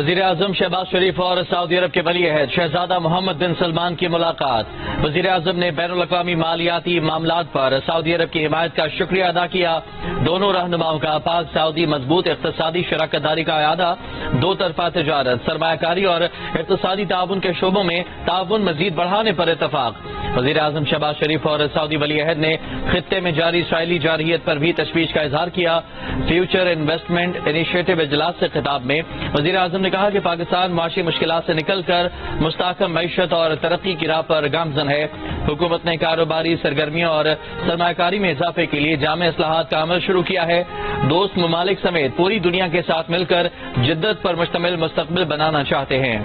وزیر اعظم شہباز شریف اور سعودی عرب کے ولی عہد شہزادہ محمد بن سلمان کی ملاقات۔ وزیر اعظم نے بین الاقوامی مالیاتی معاملات پر سعودی عرب کی حمایت کا شکریہ ادا کیا۔ دونوں رہنماؤں کا پاک سعودی مضبوط اقتصادی شراکت داری کا اعادہ، دو طرفہ تجارت، سرمایہ کاری اور اقتصادی تعاون کے شعبوں میں تعاون مزید بڑھانے پر اتفاق۔ وزیر اعظم شہباز شریف اور سعودی ولی عہد نے خطے میں جاری اسرائیلی جارحیت پر بھی تشویش کا اظہار کیا۔ فیوچر انویسٹمنٹ انیشیٹو اجلاس سے خطاب میں وزیر اعظم نے کہا کہ پاکستان معاشی مشکلات سے نکل کر مستحکم معیشت اور ترقی کی راہ پر گامزن ہے۔ حکومت نے کاروباری سرگرمیوں اور سرمایہ کاری میں اضافے کے لیے جامع اصلاحات کا عمل شروع کیا ہے۔ دوست ممالک سمیت پوری دنیا کے ساتھ مل کر جدت پر مشتمل مستقبل بنانا چاہتے ہیں۔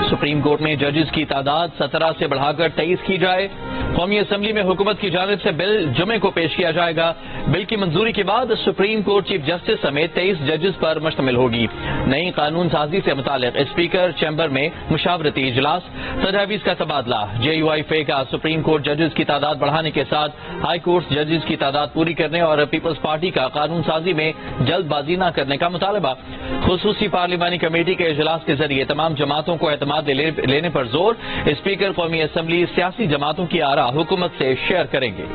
سپریم کورٹ میں ججز کی تعداد 17 سے بڑھا کر 23 کی جائے۔ قومی اسمبلی میں حکومت کی جانب سے بل جمعے کو پیش کیا جائے گا۔ بل کی منظوری کے بعد سپریم کورٹ چیف جسٹس سمیت 23 ججز پر مشتمل ہوگی۔ نئی قانون سازی سے متعلق اسپیکر چیمبر میں مشاورتی اجلاس، تجاویز کا تبادلہ۔ جے یو آئی فے کا سپریم کورٹ ججز کی تعداد بڑھانے کے ساتھ ہائی کورٹ ججز کی تعداد پوری کرنے اور پیپلز پارٹی کا قانون سازی میں جلد بازی نہ کرنے کا مطالبہ۔ خصوصی پارلیمانی کمیٹی کے اجلاس کے ذریعے تمام جماعتوں کو اعتماد لینے پر زور۔ اسپیکر قومی اسمبلی سیاسی جماعتوں کی آراء حکومت سے شیئر کریں گے۔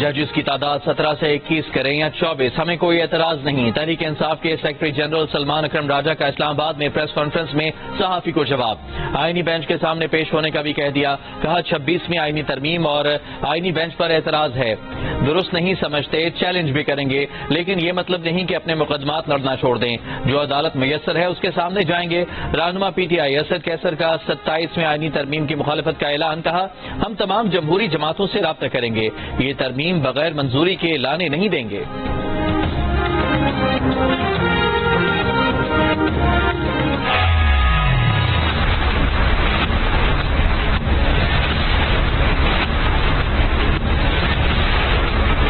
ججز کی تعداد 17 سے 21 کریں یا 24، ہمیں کوئی اعتراض نہیں۔ تحریک انصاف کے سیکرٹری جنرل سلمان اکرم راجہ کا اسلام آباد میں پریس کانفرنس میں صحافی کو جواب۔ آئینی بینچ کے سامنے پیش ہونے کا بھی کہہ دیا۔ کہا 26ویں آئینی ترمیم اور آئینی بینچ پر اعتراض ہے، درست نہیں سمجھتے، چیلنج بھی کریں گے، لیکن یہ مطلب نہیں کہ اپنے مقدمات لڑنا چھوڑ دیں۔ جو عدالت میسر ہے اس کے سامنے جائیں گے۔ رہنما پی ٹی آئی اسد کیسر کا 27ویں آئینی ترمیم کی مخالفت کا اعلان۔ کہا ہم تمام جمہوری جماعتوں سے رابطہ کریں گے، یہ ترمیم بغیر منظوری کے لانے نہیں دیں گے۔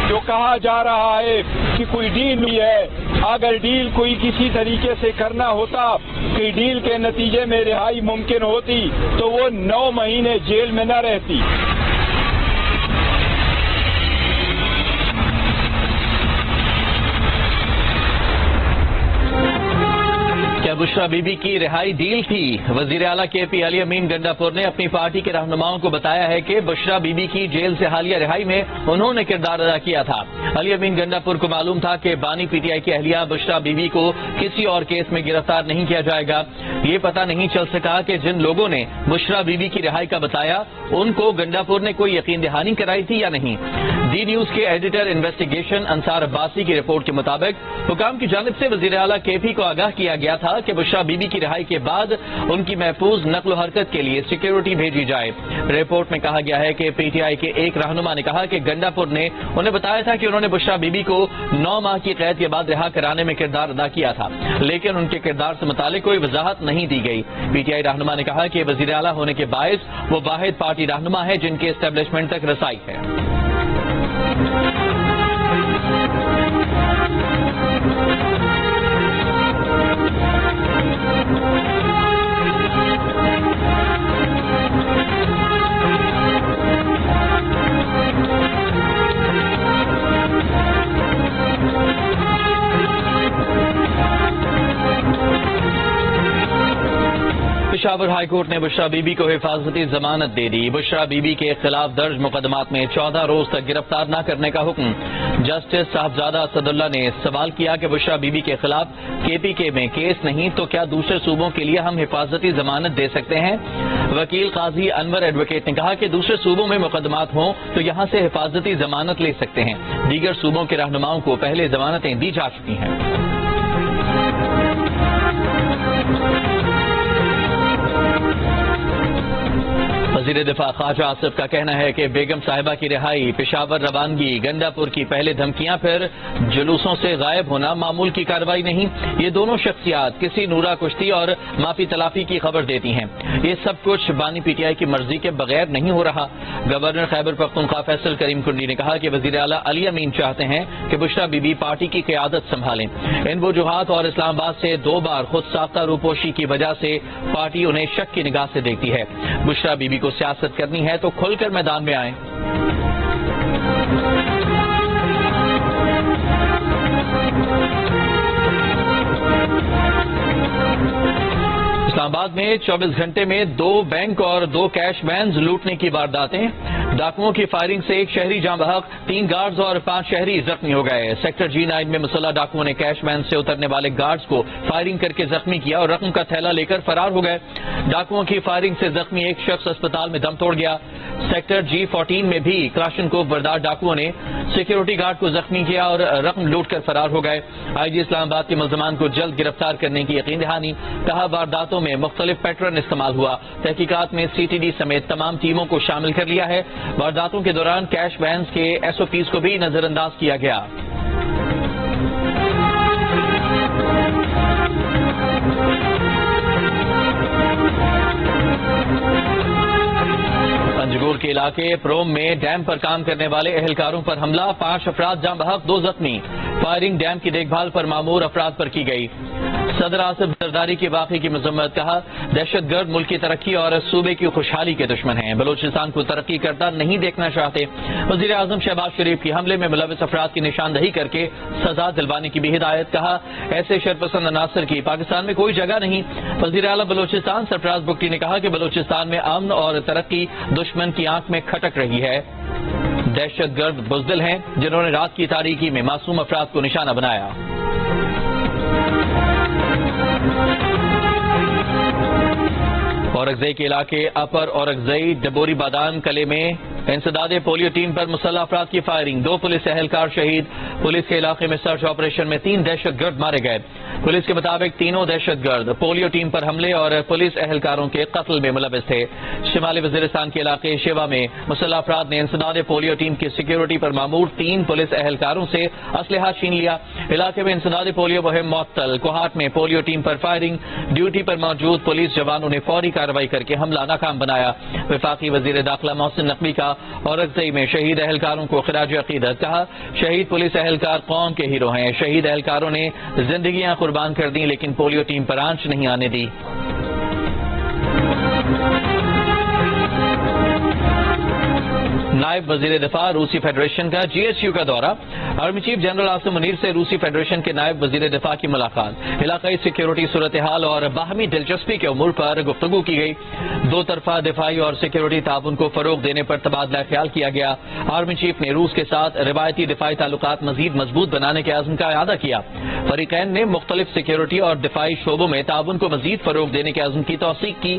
جو کہا جا رہا ہے کہ کوئی ڈیل نہیں ہے، اگر ڈیل کوئی کسی طریقے سے کرنا ہوتا کہ ڈیل کے نتیجے میں رہائی ممکن ہوتی تو وہ 9 مہینے جیل میں نہ رہتی۔ بشرا بی بی کی رہائی ڈیل تھی؟ وزیر اعلیٰ کے پی علی امین گنڈاپور نے اپنی پارٹی کے رہنماؤں کو بتایا ہے کہ بشرا بی بی کی جیل سے حالیہ رہائی میں انہوں نے کردار ادا کیا تھا۔ علی امین گنڈاپور کو معلوم تھا کہ بانی پی ٹی آئی کی اہلیہ بشرا بی بی کو کسی اور کیس میں گرفتار نہیں کیا جائے گا۔ یہ پتہ نہیں چل سکا کہ جن لوگوں نے بشرا بی بی کی رہائی کا بتایا ان کو گنڈاپور نے کوئی یقین دہانی کرائی تھی یا نہیں۔ ڈی نیوز کے ایڈیٹر انویسٹیگیشن انصار عباسی کی رپورٹ کے مطابق حکام کی جانب سے وزیر اعلیٰ کے پی کو آگاہ کیا گیا تھا کہ بشرا بی بی کی رہائی کے بعد ان کی محفوظ نقل و حرکت کے لیے سیکیورٹی بھیجی جائے۔ رپورٹ میں کہا گیا ہے کہ پی ٹی آئی کے ایک رہنما نے کہا کہ گنڈاپور نے انہیں بتایا تھا کہ انہوں نے بشرا بی بی کو 9 ماہ کی قید کے بعد رہا کرانے میں کردار ادا کیا تھا، لیکن ان کے کردار سے متعلق کوئی وضاحت نہیں دی گئی۔ پی ٹی آئی رہنما نے کہا کہ وزیر اعلیٰ ہونے کے باعث وہ واحد پارٹی رہنما ہے جن کے اسٹیبلشمنٹ تک رسائی ہے۔ پشاور ہائی کورٹ نے بشرا بی بی کو حفاظتی ضمانت دے دی۔ بشرا بی بی کے خلاف درج مقدمات میں 14 روز تک گرفتار نہ کرنے کا حکم۔ جسٹس صاحبزادہ اسد اللہ نے سوال کیا کہ بشرا بی بی کے خلاف کے پی کے میں کیس نہیں تو کیا دوسرے صوبوں کے لیے ہم حفاظتی ضمانت دے سکتے ہیں؟ وکیل قاضی انور ایڈوکیٹ نے کہا کہ دوسرے صوبوں میں مقدمات ہوں تو یہاں سے حفاظتی ضمانت لے سکتے ہیں۔ دیگر صوبوں کے رہنماؤں کو پہلے ضمانتیں دی جا چکی ہیں۔ وزیر دفاع خواجہ آصف کا کہنا ہے کہ بیگم صاحبہ کی رہائی، پشاور روانگی، گنڈاپور کی پہلے دھمکیاں پھر جلوسوں سے غائب ہونا معمول کی کارروائی نہیں۔ یہ دونوں شخصیات کسی نورا کشتی اور معافی تلافی کی خبر دیتی ہیں۔ یہ سب کچھ بانی پی ٹی آئی کی مرضی کے بغیر نہیں ہو رہا۔ گورنر خیبر پختونخوا فیصل کریم کنڈی نے کہا کہ وزیر اعلیٰ علی امین چاہتے ہیں کہ بشرا بی بی پارٹی کی قیادت سنبھالیں۔ ان وجوہات اور اسلام آباد سے 2 بار خود ساختہ روپوشی کی وجہ سے پارٹی انہیں شک کی نگاہ سے دیکھتی ہے۔ بشرا بی بی کو سیاست کرنی ہے تو کھل کر میدان میں آئیں۔ اسلام آباد میں 24 گھنٹے میں 2 بینک اور 2 کیش وینز لوٹنے کی وارداتیں، ڈاکوؤں کی فائرنگ سے 1 شہری جاں بحق، 3 گارڈز اور 5 شہری زخمی ہو گئے۔ سیکٹر G9 میں مسلح ڈاکوؤں نے کیش وین سے اترنے والے گارڈز کو فائرنگ کر کے زخمی کیا اور رقم کا تھیلا لے کر فرار ہو گئے۔ ڈاکوؤں کی فائرنگ سے زخمی ایک شخص اسپتال میں دم توڑ گیا۔ سیکٹر G14 میں بھی کلاشنکوف بردار ڈاکوؤں نے سیکیورٹی گارڈ کو زخمی کیا اور رقم لوٹ کر فرار ہو گئے۔ IG اسلام آباد کے ملزمان کو جلد گرفتار کرنے کی یقین دہانی، کہا وارداتوں میں مختلف پیٹرن استعمال ہوا، تحقیقات میں CTD سمیت تمام ٹیموں کو شامل کر لیا ہے۔ وارداتوں کے دوران کیش وینز کے SOPs کو بھی نظر انداز کیا گیا۔ پنجگور کے علاقے پروم میں ڈیم پر کام کرنے والے اہلکاروں پر حملہ، 5 افراد جاں بحق 2 زخمی۔ فائرنگ ڈیم کی دیکھ بھال پر مامور افراد پر کی گئی۔ صدر آصف زرداری کے واقعے کی مذمت، کہا دہشت گرد ملک کی ترقی اور صوبے کی خوشحالی کے دشمن ہیں، بلوچستان کو ترقی کرتا نہیں دیکھنا چاہتے۔ وزیر اعظم شہباز شریف کی حملے میں ملوث افراد کی نشاندہی کر کے سزا دلوانے کی بھی ہدایت، کہا ایسے شرپسند عناصر کی پاکستان میں کوئی جگہ نہیں۔ وزیر اعلیٰ بلوچستان سرفراز بگٹی نے کہا کہ بلوچستان میں امن اور ترقی دشمن کی آنکھ میں کھٹک رہی ہے۔ دہشت گرد بزدل ہیں جنہوں نے رات کی تاریکی میں معصوم افراد کو نشانہ بنایا۔ اورکزئی کے علاقے اپر اورکزئی ڈبوری بادان کلے میں انسداد پولیو ٹیم پر مسلح افراد کی فائرنگ، 2 پولیس اہلکار شہید۔ پولیس کے علاقے میں سرچ آپریشن میں 3 دہشت گرد مارے گئے۔ پولیس کے مطابق تینوں دہشت گرد پولیو ٹیم پر حملے اور پولیس اہلکاروں کے قتل میں ملوث تھے۔ شمالی وزیرستان کے علاقے شیوا میں مسلح افراد نے انسداد پولیو ٹیم کی سیکیورٹی پر مامور 3 پولیس اہلکاروں سے اسلحہ چھین لیا۔ علاقے میں انسداد پولیو مہم معطل، کوہاٹ میں پولیو ٹیم پر فائرنگ، ڈیوٹی پر موجود پولیس جوانوں نے فوری کارروائی کر کے حملہ ناکام بنایا۔ وفاقی وزیر داخلہ محسن نقوی کا اورکزئی میں شہید اہلکاروں کو خراج عقیدت، کہا شہید پولیس اہلکار قوم کے ہیرو ہیں، شہید اہلکاروں نے زندگیاں قربان کر دیں لیکن پولیو ٹیم پر آنچ نہیں آنے دی۔ نائب وزیر دفاع روسی فیڈریشن کا GSU کا دورہ، army chief general Asim Munir سے روسی فیڈریشن کے نائب وزیر دفاع کی ملاقات، علاقائی سیکیورٹی صورتحال اور باہمی دلچسپی کے امور پر گفتگو کی گئی۔ 2 طرفہ دفاعی اور سیکیورٹی تعاون کو فروغ دینے پر تبادلہ خیال کیا گیا۔ آرمی چیف نے روس کے ساتھ روایتی دفاعی تعلقات مزید مضبوط بنانے کے عزم کا اعادہ کیا۔ فریقین نے مختلف سیکیورٹی اور دفاعی شعبوں میں تعاون کو مزید فروغ دینے کے عزم کی توثیق کی۔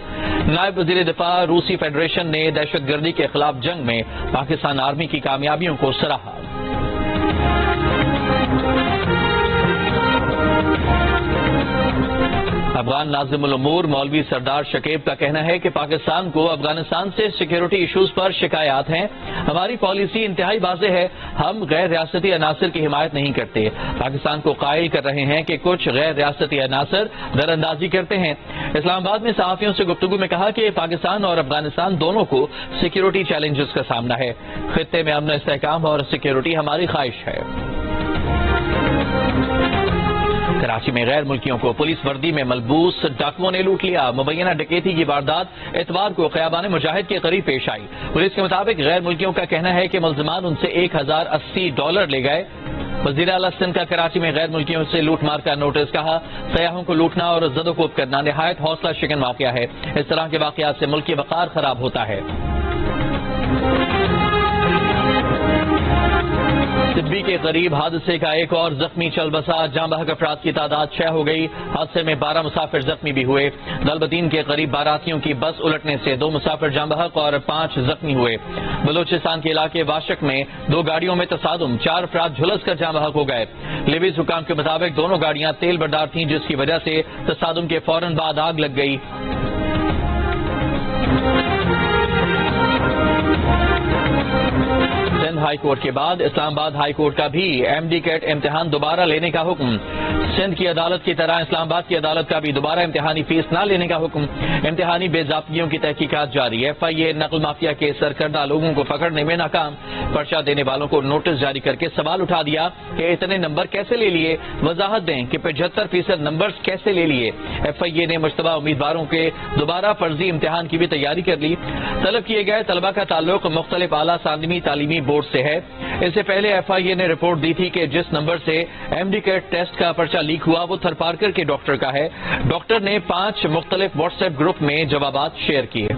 نائب وزیر دفاع روسی فیڈریشن نے دہشت گردی کے خلاف جنگ میں پاکستان آرمی کی کامیابیوں کو سراہا۔ افغان ناظم الامور مولوی سردار شکیب کا کہنا ہے کہ پاکستان کو افغانستان سے سیکیورٹی ایشوز پر شکایات ہیں۔ ہماری پالیسی انتہائی واضح ہے، ہم غیر ریاستی عناصر کی حمایت نہیں کرتے۔ پاکستان کو قائل کر رہے ہیں کہ کچھ غیر ریاستی عناصر در اندازی کرتے ہیں۔ اسلام آباد میں صحافیوں سے گفتگو میں کہا کہ پاکستان اور افغانستان دونوں کو سیکیورٹی چیلنجز کا سامنا ہے۔ خطے میں امن استحکام اور سیکیورٹی ہماری خواہش ہے۔ کراچی میں غیر ملکیوں کو پولیس وردی میں ملبوس ڈاکوؤں نے لوٹ لیا۔ مبینہ ڈکیتی کی واردات اتوار کو خیابان مجاہد کے قریب پیش آئی۔ پولیس کے مطابق غیر ملکیوں کا کہنا ہے کہ ملزمان ان سے $1080 لے گئے۔ وزیر اعلیٰ سندھ کا کراچی میں غیر ملکیوں سے لوٹ مار کا نوٹس، کہا سیاحوں کو لوٹنا اور زد و کوب کرنا نہایت حوصلہ شکن واقعہ ہے۔ اس طرح کے واقعات سے ملکی وقار خراب ہوتا ہے۔ سبی کے قریب حادثے کا ایک اور زخمی چل بسا، جاں بحق افراد کی تعداد 6 ہو گئی۔ حادثے میں 12 مسافر زخمی بھی ہوئے۔ دلبدین کے قریب باراتیوں کی بس الٹنے سے 2 مسافر جاں بحق اور 5 زخمی ہوئے۔ بلوچستان کے علاقے واشک میں 2 گاڑیوں میں تصادم، 4 افراد جھلس کر جاں بحق ہو گئے۔ لیویز حکام کے مطابق دونوں گاڑیاں تیل بردار تھیں، جس کی وجہ سے تصادم کے فوراً بعد آگ لگ گئی۔ سندھ ہائی کورٹ کے بعد اسلام آباد ہائی کورٹ کا بھی MD کیٹ امتحان دوبارہ لینے کا حکم۔ سندھ کی عدالت کی طرح اسلام آباد کی عدالت کا بھی دوبارہ امتحانی فیس نہ لینے کا حکم. امتحانی بے ضابطگیوں کی تحقیقات جاری ہے. FIA نقل مافیا کے سرکردہ لوگوں کو پکڑنے میں ناکام. پرچہ دینے والوں کو نوٹس جاری کر کے سوال اٹھا دیا کہ اتنے نمبر کیسے لے لیے. وضاحت دیں کہ 75% نمبرز کیسے لے لیے. FIA نے مشتبہ امیدواروں کے دوبارہ فرضی امتحان کی بھی تیاری کر لی. طلب کیے گئے طلبہ کا تعلق مختلف اعلیٰ ثانوی تعلیمی بورڈ سے ہے. اس سے پہلے FIA نے رپورٹ دی تھی کہ جس نمبر سے MD کیٹ ٹیسٹ کا پرچہ لیک ہوا وہ تھرپارکر کے ڈاکٹر کا ہے. ڈاکٹر نے 5 مختلف واٹس ایپ گروپ میں جوابات شیئر کیے.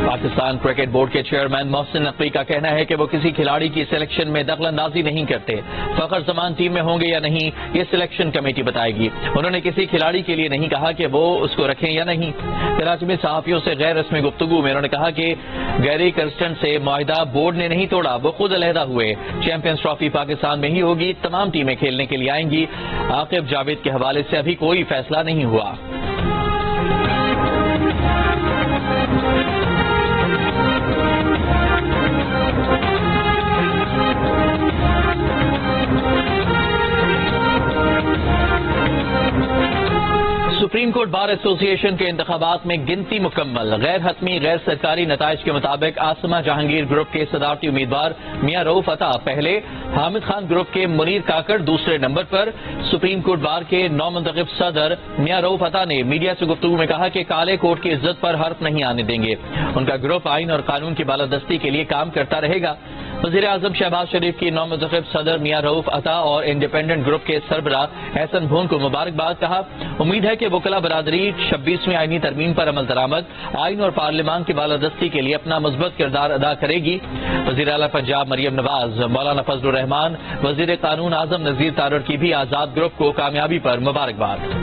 پاکستان کرکٹ بورڈ کے چیئرمین محسن نقوی کا کہنا ہے کہ وہ کسی کھلاڑی کی سلیکشن میں دخل اندازی نہیں کرتے. فخر زمان ٹیم میں ہوں گے یا نہیں یہ سلیکشن کمیٹی بتائے گی. انہوں نے کسی کھلاڑی کے لیے نہیں کہا کہ وہ اس کو رکھیں یا نہیں. کراچی میں صحافیوں سے غیر رسمی گفتگو میں انہوں نے کہا کہ گیری کرسٹن سے معاہدہ بورڈ نے نہیں توڑا, وہ خود علیحدہ ہوئے. چیمپئنز ٹرافی پاکستان میں ہی ہوگی, تمام ٹیمیں کھیلنے کے لیے آئیں گی. عاقب جاوید کے حوالے سے ابھی کوئی فیصلہ نہیں ہوا. سپریم کورٹ بار ایسوسی ایشن کے انتخابات میں گنتی مکمل. غیر حتمی غیر سرکاری نتائج کے مطابق آسمہ جہانگیر گروپ کے صدارتی امیدوار میاں رؤوف عطا پہلے, حامد خان گروپ کے منیر کاکڑ دوسرے نمبر پر. سپریم کورٹ بار کے نو منتخب صدر میاں رؤوف عطا نے میڈیا سے گفتگو میں کہا کہ کالے کوٹ کی عزت پر حرف نہیں آنے دیں گے. ان کا گروپ آئین اور قانون کی بالادستی کے لیے کام کرتا رہے گا. وزیر اعظم شہباز شریف کی نو منتخب صدر میاں رؤوف عطا اور انڈیپینڈنٹ گروپ کے سربراہ احسن بھون کو مبارکباد. کہا امید ہے کہ وکلا برادری 26ویں آئینی ترمیم پر عمل درآمد, آئین اور پارلیمان کی بالادستی کے لیے اپنا مثبت کردار ادا کرے گی. وزیر اعلیٰ پنجاب مریم نواز, مولانا فضل الرحمان, وزیر قانون اعظم نذیر تارڑ کی بھی آزاد گروپ کو کامیابی پر مبارکباد.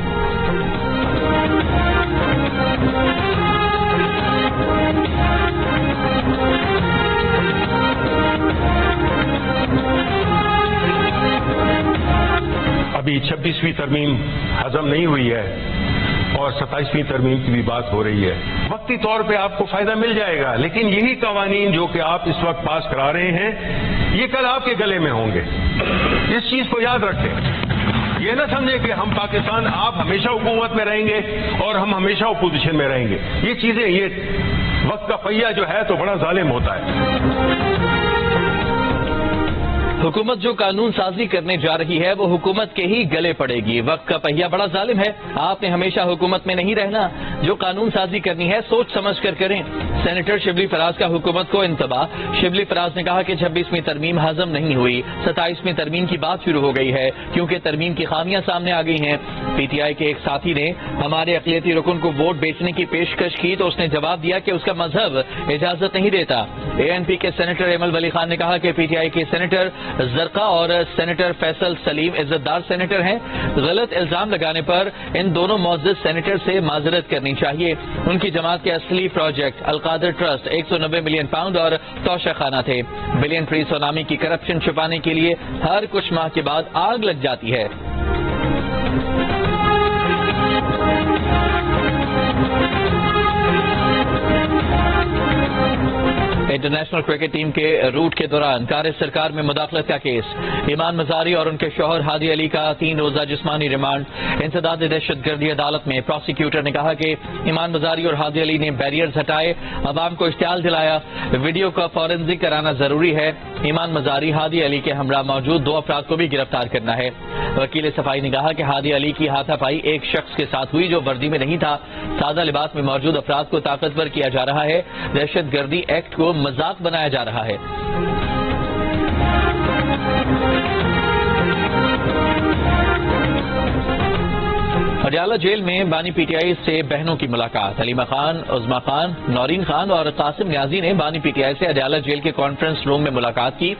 ابھی 26ویں ترمیم ہضم نہیں ہوئی ہے اور 27ویں ترمیم کی بھی بات ہو رہی ہے. وقتی طور پہ آپ کو فائدہ مل جائے گا, لیکن یہی قوانین جو کہ آپ اس وقت پاس کرا رہے ہیں یہ کل آپ کے گلے میں ہوں گے. اس چیز کو یاد رکھیں. یہ نہ سمجھیں کہ ہم پاکستان, آپ ہمیشہ حکومت میں رہیں گے اور ہم ہمیشہ اپوزیشن میں رہیں گے. یہ چیزیں, یہ وقت کا پہیہ جو ہے تو بڑا ظالم ہوتا ہے. حکومت جو قانون سازی کرنے جا رہی ہے وہ حکومت کے ہی گلے پڑے گی. وقت کا پہیہ بڑا ظالم ہے. آپ نے ہمیشہ حکومت میں نہیں رہنا. جو قانون سازی کرنی ہے سوچ سمجھ کر کریں. سینیٹر شبلی فراز کا حکومت کو انتباہ. شبلی فراز نے کہا کہ 26ویں ترمیم ہضم نہیں ہوئی, 27ویں ترمیم کی بات شروع ہو گئی ہے کیونکہ ترمیم کی خامیاں سامنے آ گئی ہیں. PTI کے ایک ساتھی نے ہمارے اقلیتی رکن کو ووٹ بیچنے کی پیشکش کی تو اس نے جواب دیا کہ اس کا مذہب اجازت نہیں دیتا. ANP کے سینیٹر ایمل ولی خان نے کہا کہ PTI کے سینیٹر زرقا اور سینیٹر فیصل سلیم عزت دار سینیٹر ہیں. غلط الزام لگانے پر ان دونوں معزز سینیٹر سے معذرت کرنی چاہیے. ان کی جماعت کے اصلی پروجیکٹ القادر ٹرسٹ 190 ملین پاؤنڈ اور توشہ خانہ تھے. بلین فری سونامی کی کرپشن چھپانے کے لیے ہر کچھ ماہ کے بعد آگ لگ جاتی ہے. انٹرنیشنل کرکٹ ٹیم کے روٹ کے دوران کار سرکار میں مداخلت کا کیس. ایمان مزاری اور ان کے شوہر ہادی علی کا 3 روزہ جسمانی ریمانڈ. انسداد دہشت گردی عدالت میں پروسیکیوٹر نے کہا کہ ایمان مزاری اور ہادی علی نے بیریئرز ہٹائے, عوام کو اشتعال دلایا, ویڈیو کا فورنزک کرانا ضروری ہے. ایمان مزاری ہادی علی کے ہمراہ موجود 2 افراد کو بھی گرفتار کرنا ہے. وکیل صفائی نے کہا کہ ہادی علی کی ہاتھا پائی ایک شخص کے ساتھ ہوئی جو وردی میں نہیں تھا. سادہ لباس میں موجود افراد کو طاقتور کیا جا رہا ہے. دہشت گردی ایکٹ کو مذاق بنایا جا رہا ہے. اڈیالہ جیل میں بانی PTI سے بہنوں کی ملاقات. حلیمہ خان, عظما خان, نورین خان اور قاسم نیازی نے بانی PTI سے اڈیالہ جیل کے کانفرنس روم میں ملاقات کی.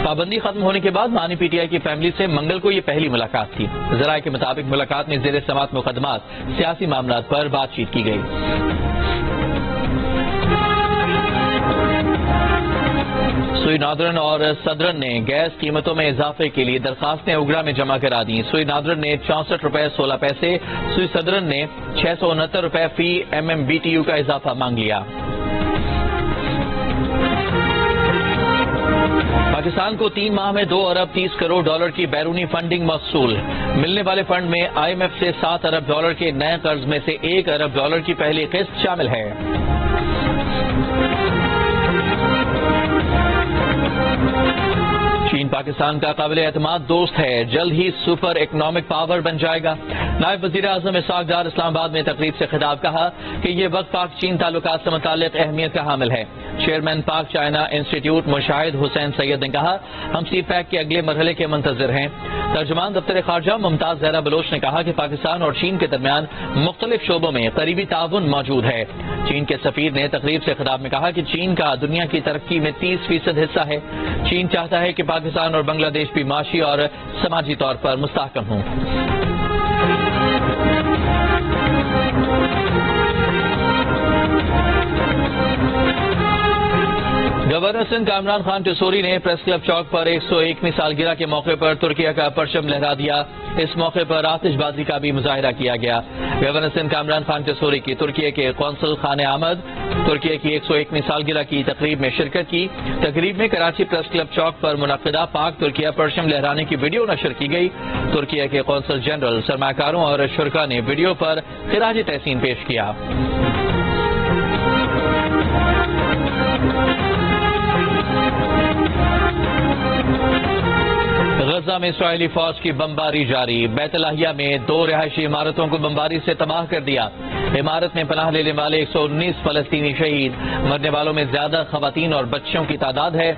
پابندی ختم ہونے کے بعد بانی PTI کی فیملی سے منگل کو یہ پہلی ملاقات تھی. ذرائع کے مطابق ملاقات میں زیر سماعت مقدمات, سیاسی معاملات پر بات چیت کی گئی. سوئی نادرن اور صدرن نے گیس قیمتوں میں اضافے کے لیے درخواستیں اگرا میں جمع کرا دیں. سوئی نادرن نے 64 روپے 16 پیسے, سوئی صدرن نے 669 روپے فی MMBTU کا اضافہ مانگ لیا. پاکستان کو 3 ماہ میں 2 ارب 30 کروڑ ڈالر کی بیرونی فنڈنگ موصول. ملنے والے فنڈ میں IMF سے 7 ارب ڈالر کے نئے قرض میں سے 1 ارب ڈالر کی پہلی قسط شامل ہے. چین پاکستان کا قابل اعتماد دوست ہے، جلد ہی سپر اکنامک پاور بن جائے گا. نائب وزیر اعظم اسحاق ڈار اسلام آباد میں تقریب سے خطاب، کہا کہ یہ وقت پاک چین تعلقات سے متعلق اہمیت کا حامل ہے. چیئرمین پاک چائنا انسٹیٹیوٹ مشاہد حسین سید نے کہا ہم سی پیک کے اگلے مرحلے کے منتظر ہیں. ترجمان دفتر خارجہ ممتاز زہرا بلوچ نے کہا کہ پاکستان اور چین کے درمیان مختلف شعبوں میں قریبی تعاون موجود ہے. چین کے سفیر نے تقریب سے خطاب میں کہا کہ چین کا دنیا کی ترقی میں 30% حصہ ہے. چین چاہتا ہے کہ پاکستان اور بنگلہ دیش بھی معاشی اور سماجی طور پر مستحکم ہوں. گورنر سندھ کامران خان ٹسوری نے پریس کلب چوک پر 101ویں سالگرہ کے موقع پر ترکیہ کا پرچم لہرا دیا. اس موقع پر آتش بازی کا بھی مظاہرہ کیا گیا. گورنر سندھ کامران خان ٹسوری کی ترکیہ کے قونصل خان احمد ترکیہ کی 101ویں سالگرہ کی تقریب میں شرکت کی. تقریب میں کراچی پریس کلب چوک پر منعقدہ پاک ترکیہ پرچم لہرانے کی ویڈیو نشر کی گئی. ترکیہ کے قونصل جنرل سرمایہ کاروں اور شرکاء نے ویڈیو پر خراج تحسین پیش کیا. غزہ میں اسرائیلی فوج کی بمباری جاری. بیت لاہیہ میں 2 رہائشی عمارتوں کو بمباری سے تباہ کر دیا. عمارت میں پناہ لینے والے 119 فلسطینی شہید. مرنے والوں میں زیادہ خواتین اور بچوں کی تعداد ہے.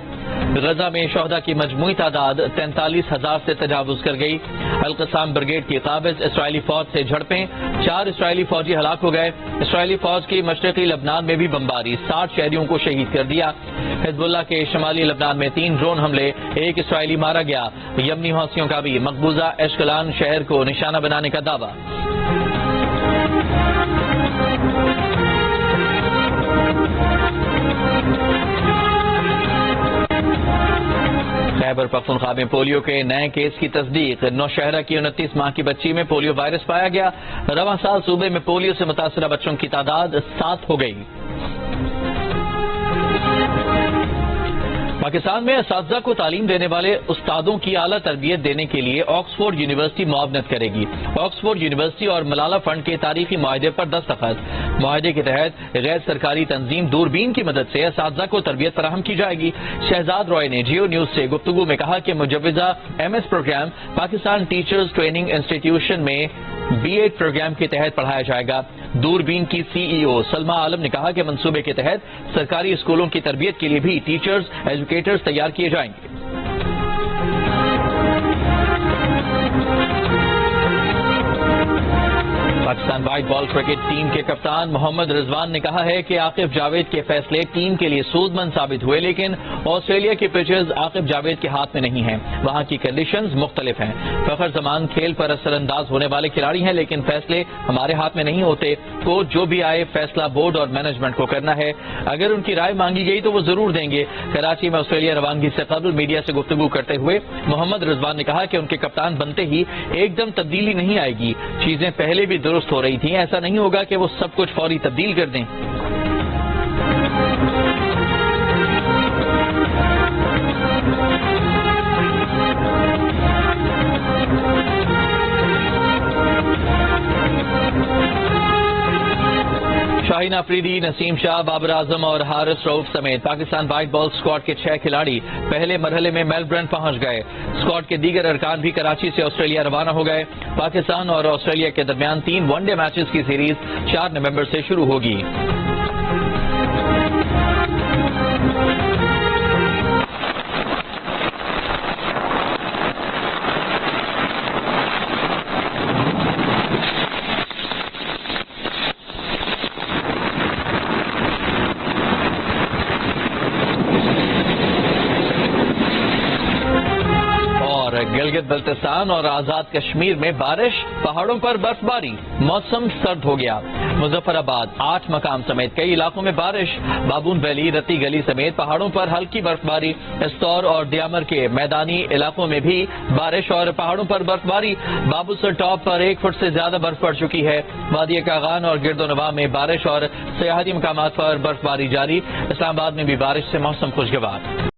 غزہ میں شہداء کی مجموعی تعداد 43,000 سے تجاوز کر گئی. القسام بریگیڈ کی قابض اسرائیلی فوج سے جھڑپیں. 4 اسرائیلی فوجی ہلاک ہو گئے. اسرائیلی فوج کی مشرقی لبنان میں بھی بمباری. 60 شہریوں کو شہید کر دیا. حزب اللہ کے شمالی لبنان میں 3 ڈرون حملے. 1 اسرائیلی مارا گیا. یمنی حوثیوں کا بھی مقبوضہ ایشکلان شہر کو نشانہ بنانے کا دعویٰ. خیبر پختونخوا میں پولیو کے نئے کیس کی تصدیق. نوشہرہ کی 29 ماہ کی بچی میں پولیو وائرس پایا گیا. رواں سال صوبے میں پولیو سے متاثرہ بچوں کی تعداد 7 ہو گئی. پاکستان میں اساتذہ کو تعلیم دینے والے استادوں کی اعلیٰ تربیت دینے کے لیے آکسفورڈ یونیورسٹی معاونت کرے گی. آکسفورڈ یونیورسٹی اور ملالہ فنڈ کے تاریخی معاہدے پر دستخط. معاہدے کے تحت غیر سرکاری تنظیم دوربین کی مدد سے اساتذہ کو تربیت فراہم کی جائے گی. شہزاد رائے نے جیو نیوز سے گفتگو میں کہا کہ مجوزہ MS program Pakistan teachers training institution میں B.Ed پروگرام کے تحت پڑھایا جائے گا. دوربین کی CEO سلمہ عالم نے کہا کہ منصوبے کے تحت سرکاری اسکولوں کی تربیت کے لیے بھی ٹیچرز ایجوکیٹرز تیار کیے جائیں گے. Pakistan white ball cricket team کے کپتان محمد رضوان نے کہا ہے کہ عاقب جاوید کے فیصلے ٹیم کے لیے سود مند ثابت ہوئے، لیکن آسٹریلیا کے پچز عاقب جاوید کے ہاتھ میں نہیں ہیں. وہاں کی کنڈیشنز مختلف ہیں. فخر زمان کھیل پر اثر انداز ہونے والے کھلاڑی ہیں، لیکن فیصلے ہمارے ہاتھ میں نہیں ہوتے. کوچ جو بھی آئے فیصلہ بورڈ اور مینجمنٹ کو کرنا ہے. اگر ان کی رائے مانگی گئی تو وہ ضرور دیں گے. کراچی میں آسٹریلیا روانگی سے قبل میڈیا سے گفتگو کرتے ہوئے محمد رضوان نے کہا کہ ان کے کپتان بنتے ہی ایک دم تبدیلی نہیں آئے گی. چیزیں پہلے بھی درست ہو رہی تھیں، ایسا نہیں ہوگا کہ وہ سب کچھ فوری تبدیل کر دیں. شاہین آفریدی، نسیم شاہ، بابر اعظم اور حارث رؤف سمیت پاکستان وائٹ بال اسکواڈ کے 6 کھلاڑی پہلے مرحلے میں میلبرن پہنچ گئے. اسکواڈ کے دیگر ارکان بھی کراچی سے آسٹریلیا روانہ ہو گئے. پاکستان اور آسٹریلیا کے درمیان 3 ون ڈے میچز کی سیریز 4 نومبر سے شروع ہوگی. گلگت بلتستان اور آزاد کشمیر میں بارش، پہاڑوں پر برف باری، موسم سرد ہو گیا. مظفر آباد 8 مقام سمیت کئی علاقوں میں بارش. بابون ویلی، رتی گلی سمیت پہاڑوں پر ہلکی برف باری. استور اور دیامر کے میدانی علاقوں میں بھی بارش اور پہاڑوں پر برف باری. بابوسر ٹاپ پر 1 فٹ سے زیادہ برف پڑ چکی ہے. وادی کاغان اور گرد و نواح میں بارش اور سیاحتی مقامات پر برف باری جاری. اسلام آباد میں بھی بارش سے موسم خوشگوار.